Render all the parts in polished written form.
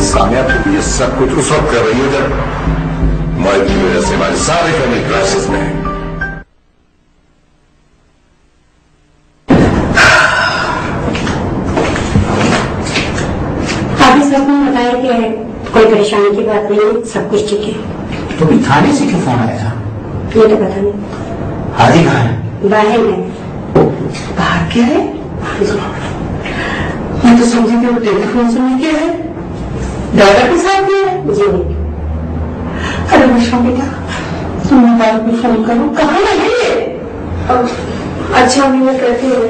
सानिया तुम ये सब कुछ उस वक्त कर रही हो जब माइक की वजह से हमारे सारे फैमिली क्राइसिस में है। बताया कि कोई परेशानी की बात नहीं है, सब कुछ ठीक है। तो भी थाने से क्यों फोन आया था? ये तो पता नहीं। हादी कहाँ है? बाहर में। बाहर क्या है? मैं तो समझी कि वो टेलीफोन से नहीं क्या है, डॉक्टर के साथ भी है। जी नहीं। अरे विश्वा बेटा, तुम मोबाइल में फोन करो, कहाँ लगे ये? अच्छा अभी मैं करती हूँ।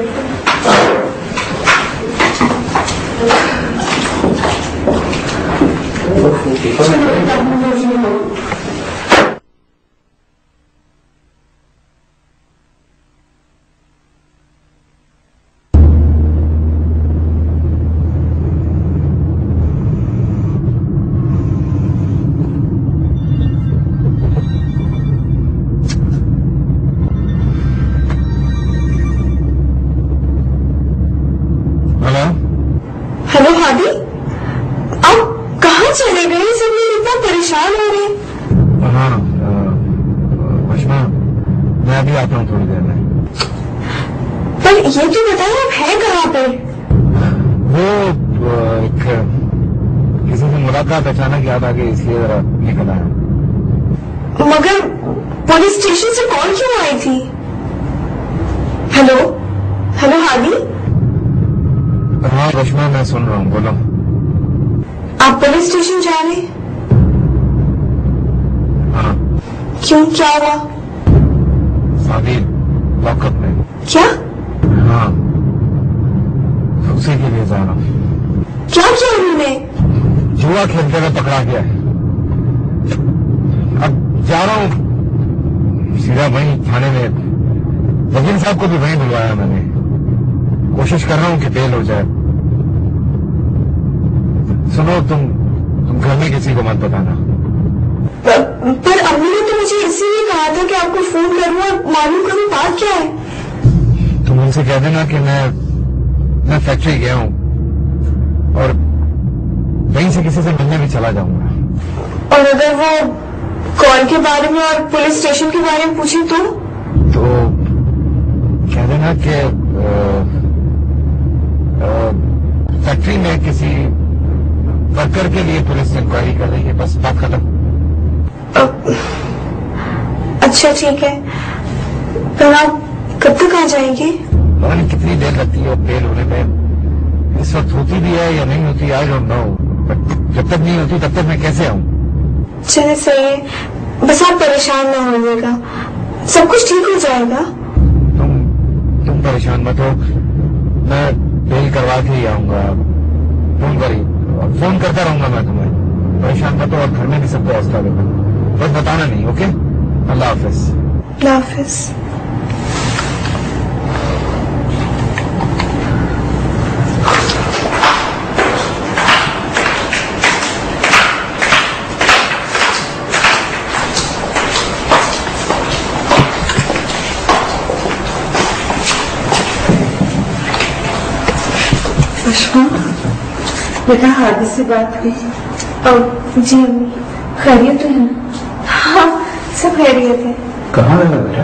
हेलो हादी, आप कहाँ चले गए? सब लोग इतना परेशान हो रहे हैं। हाँ बशमा, मैं अभी आता हूँ थोड़ी देर में। पर ये तो बताएं आप हैं कहाँ पे? वो एक किसी से मुलाकात अचानक याद आ गई, इसलिए जरा निकल आया। मगर पुलिस स्टेशन से कॉल क्यों आई थी? Hello hello Hadi. हाँ बशमा, मैं सुन रहा हूँ, बोलो। आप पुलिस स्टेशन जा रहे? हाँ। क्यों, क्या हुआ? शादी लॉकअप में। क्या? हाँ, उसी के लिए जा रहा हूँ। क्या किया उन्होंने? जुआ खेलते हुए पकड़ा गया है। अब जा रहा हूँ सीधा वहीं थाने में। वकील साहब को भी वहीं बुलवाया मैंने। कोशिश कर रहा हूँ कि बेल हो जाए। सुनो, तुम घर में किसी को मत बताना। पर अम्मी ने तो मुझे इसीलिए कहा था कि आपको फोन करूँ और मालूम करूँ बात क्या है। तुम उनसे कह देना कि मैं फैक्ट्री गया हूँ और वहीं से किसी से मिलने भी चला जाऊंगा। और अगर वो कॉल के बारे में और पुलिस स्टेशन के बारे में पूछे तो कह देना कि फैक्ट्री में किसी वर्कर के लिए पुलिस इंक्वायरी कर रही है, बस बात खत्म। अच्छा ठीक है, पर आप कब तक आ जाएंगे? पता नहीं कितनी देर लगती है बेल होने में। इस वक्त होती भी है या नहीं होती, आई डोंट नो। बट जब तक नहीं होती तब तक मैं कैसे आऊँ? चले सही है, बस आप परेशान ना होइएगा, सब कुछ ठीक हो जाएगा। तुम परेशान मत हो, मैं बेल करवा के ही आऊंगा। फोन करी और फोन करता रहूंगा मैं तुम्हें। परेशान मत हो और घर में भी सबको हौसला देना, बस बताना नहीं, ओके? अल्लाह हाफिज। अल्लाह हाफिज। बेटा हादी से बात हुई? जी अम्मी, खैरियत तो है ना? हाँ सब खैरियत है। कहाँ गया बेटा?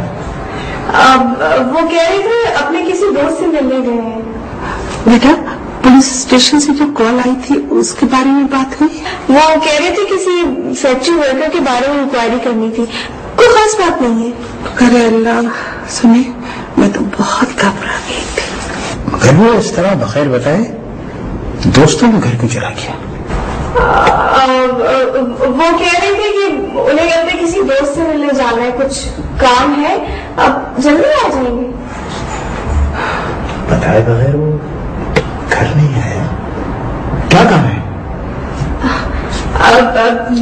वो कह रहे थे अपने किसी दोस्त से मिलने गए हैं। बेटा पुलिस स्टेशन से जो कॉल आई थी उसके बारे में बात हुई? वो कह रहे थे किसी फैक्ट्री वर्कर के बारे में इंक्वायरी करनी थी, कोई खास बात नहीं है। करे अल्लाह सुने, मैं तो बहुत घबरा गई थी। मगर वो इस तरह बखैर बताए दोस्तों को घर क्यों चला गया? वो कह रहे थे कि उन्हें अपने किसी दोस्त से मिलने जाना है, कुछ काम है, अब जल्दी आ जाएंगे। बताए बगैर वो घर नहीं आया, क्या काम है?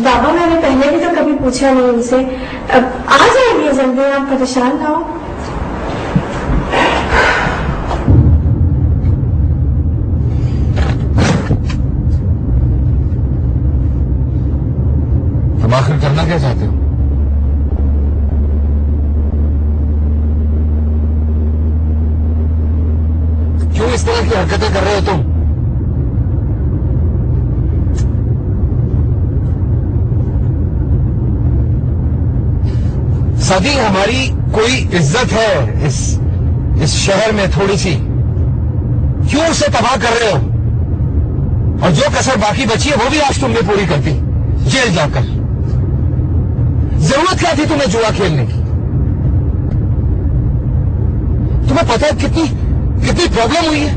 बाबा मैंने पहले भी तो कभी पूछा नहीं उनसे। आ जाएंगे जल्दी, आप परेशान ना हो। तुम आखिर करना क्या चाहते हो? क्यों इस तरह की हरकतें कर रहे हो तुम? सादी, हमारी कोई इज्जत है इस शहर में थोड़ी सी, क्यों उसे तबाह कर रहे हो? और जो कसर बाकी बची है वो भी आज तुमने पूरी कर दी जेल जाकर। जरूरत क्या थी तुम्हें जुआ खेलने की? तुम्हें पता है कितनी प्रॉब्लम हुई है?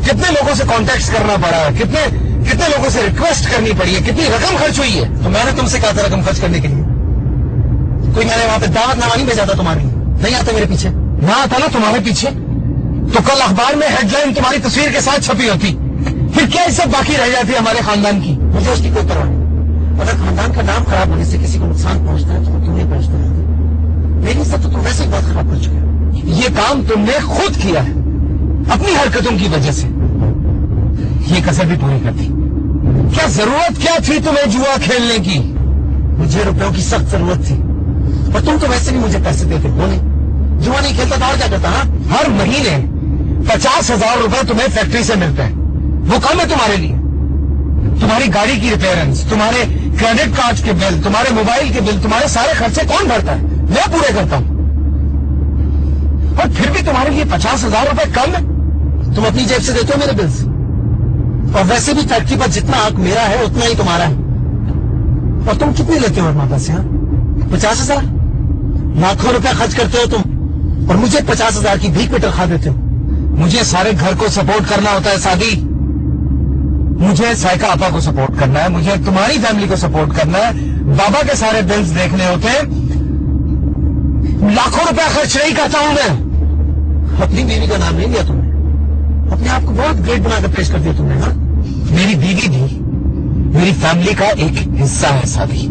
कितने लोगों से कॉन्टेक्ट करना पड़ा है, कितने लोगों से रिक्वेस्ट करनी पड़ी है, कितनी रकम खर्च हुई है? तो मैंने तुमसे कहा था रकम खर्च करने के लिए। कोई मैंने वहां पे दावत नामा नहीं भेजा था तुम्हारी? नहीं आता मेरे पीछे? ना आता ना तुम्हारे पीछे तो कल अखबार में हेडलाइन तुम्हारी तस्वीर के साथ छपी होती। फिर क्या इज्जत बाकी रह जाती हमारे खानदान की? मुझे उसकी कोई परवाह नहीं। अगर खानदान का नाम खराब होने से किसी को नुकसान पहुंचता है तो तुम्हें पहुंचता है। मेरी इज्जत तो तुम वैसे ही बहुत खराब कर चुके हो। ये काम तुमने खुद किया है अपनी हरकतों की वजह से। ये कसर भी पूरी करती। क्या जरूरत क्या थी तुम्हें जुआ खेलने की? मुझे रुपयों की सख्त जरूरत थी और तुम तो वैसे भी मुझे पैसे देते हो नहीं। जुआ नहीं खेलता तो और क्या करता? हाँ, हर महीने 50,000 रुपए तुम्हें फैक्ट्री से मिलते हैं। वो कम है तुम्हारे लिए? तुम्हारी गाड़ी की रिपेयरेंस, तुम्हारे क्रेडिट कार्ड के बिल, तुम्हारे मोबाइल के बिल, तुम्हारे सारे खर्चे कौन भरता है? मैं पूरे करता हूं। और फिर भी तुम्हारे लिए 50,000 रुपए कम है? तुम अपनी जेब से देते हो मेरे बिल्स। और वैसे भी फैक्ट्री पर जितना हक मेरा है उतना ही तुम्हारा है। और तुम कितने लेते हो माता से? 50,000? लाखों रुपया खर्च करते हो तुम और मुझे 50,000 की भीख पे रखा देते हो। मुझे सारे घर को सपोर्ट करना होता है सादी। मुझे साइका आपा को सपोर्ट करना है, मुझे तुम्हारी फैमिली को सपोर्ट करना है, बाबा के सारे बिल्स देखने होते हैं। लाखों रुपया खर्च नहीं करता हूं मैं। अपनी बीवी का नाम नहीं लिया तुमने, अपने आप को बहुत ग्रेट बनाकर पेश कर दिया तुमने। हाँ, मेरी बीवी भी मेरी फैमिली का एक हिस्सा है सादी।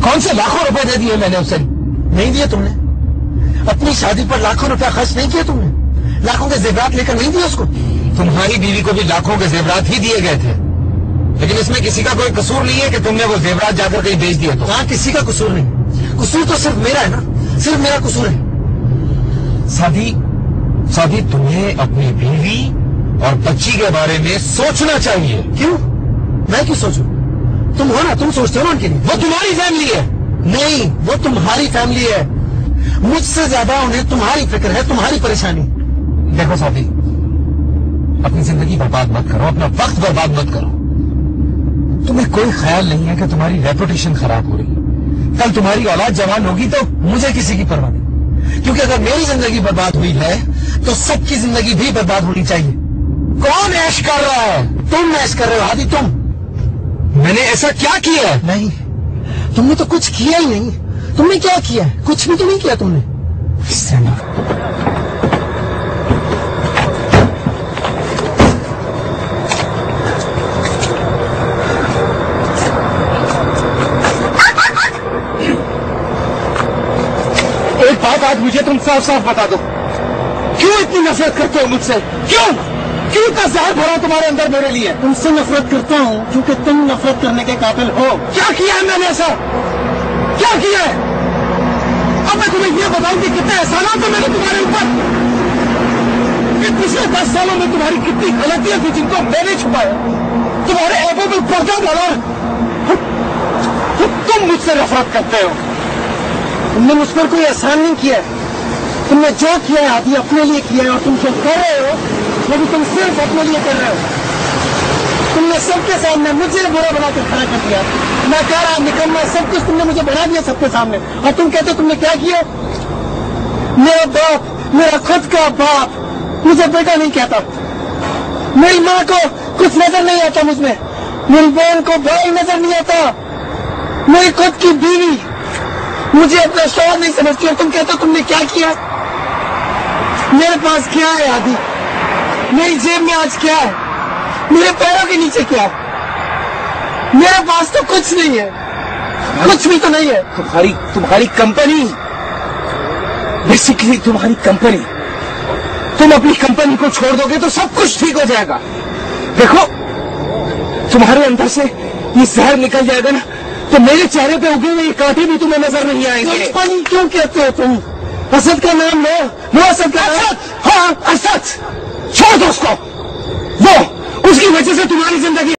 कौन से लाखों रुपए दे दिए मैंने उसे? नहीं दिए तुमने। अपनी शादी पर लाखों रुपया खर्च नहीं किया तुमने। लाखों के जेवरात लेकर नहीं दिए उसको। तुम्हारी बीवी को भी लाखों के जेवरात ही दिए गए थे, लेकिन इसमें किसी का कोई कसूर नहीं है कि तुमने वो जेवरात जाकर कहीं बेच दिया। तो हाँ, किसी का कसूर नहीं। कसूर तो सिर्फ मेरा है ना, सिर्फ मेरा कसूर है। सादी, तुम्हें अपनी बीवी और बच्ची के बारे में सोचना चाहिए। क्यों? मैं क्यों सोचूं? तुम हो ना, तुम सोचते हो ना उनके लिए। वो तुम्हारी फैमिली है। नहीं, वो तुम्हारी फैमिली है। मुझसे ज्यादा उन्हें तुम्हारी फिक्र है, तुम्हारी परेशानी। देखो साथी, अपनी जिंदगी बर्बाद मत करो, अपना वक्त बर्बाद मत करो। तुम्हें कोई ख्याल नहीं है कि तुम्हारी रेपुटेशन खराब हो रही है। कल तुम्हारी औलाद जवान होगी तो मुझे किसी की परवाह नहीं, क्योंकि अगर मेरी जिंदगी बर्बाद हुई है तो सबकी जिंदगी भी बर्बाद होनी चाहिए। कौन ऐश कर रहा है? तुम ऐश कर रहे हो हादी, तुम। मैंने ऐसा क्या किया है? नहीं, तुमने तो कुछ किया ही नहीं। तुमने क्या किया है? कुछ भी तो नहीं किया तुमने। एक बात आज मुझे तुम साफ साफ बता दो, क्यों इतनी नफरत करते हो मुझसे? क्यों इतना जहर भरा तुम्हारे अंदर मेरे लिए? तुमसे नफरत करता हूँ क्योंकि तुम नफरत करने के काबिल हो। क्या किया है मैंने ऐसा? क्या किया है? अब मैं तुम्हें यह बताऊं कि कितने एहसानात है मैंने तुम्हारे ऊपर। पिछले 10 सालों में तुम्हारी कितनी गलतियां थी जिनको मैंने छुपाया। तुम्हारे ऐबों में पर्दा डाला। तुम मुझसे नफरत करते हो। तुमने मुझ पर कोई एहसान नहीं किया है। तुमने जो किया है आदि अपने लिए किया है, और तुम जो कर रहे हो वो भी तुम सिर्फ अपने लिए कर रहे हो। तुमने सबके सामने मुझे बुरा बनाकर खड़ा कर दिया। मैं कह रहा निकलना, सब कुछ तुमने मुझे बढ़ा दिया सबके सामने, और तुम कहते हो तुमने क्या किया? मेरा बाप, मेरा खुद का बाप मुझे बेटा नहीं कहता। मेरी माँ को कुछ नजर नहीं आता मुझमें, मेरी बहन को भाई नजर नहीं आता, मेरी खुद की बीवी मुझे अपना शौहर नहीं समझती। और तुम कहते हो तुमने क्या किया? मेरे पास क्या है आदि? मेरी जेब में आज क्या है? मेरे पैरों के नीचे क्या है? मेरे पास तो कुछ नहीं है, कुछ भी तो नहीं है। तुम्हारी कंपनी, बेसिकली तुम्हारी कंपनी। तुम अपनी कंपनी को छोड़ दोगे तो सब कुछ ठीक हो जाएगा। देखो, तुम्हारे अंदर से ये जहर निकल जाएगा ना, तो मेरे चेहरे पे उगे हुए ये कांटे भी तुम्हें नजर नहीं आएंगे। कंपनी क्यों कहते हो तुम? असद का नाम लो, वो असद का नाम। हाँ, असद छोड़ दो उसको। वो उसकी वजह से तुम्हारी जिंदगी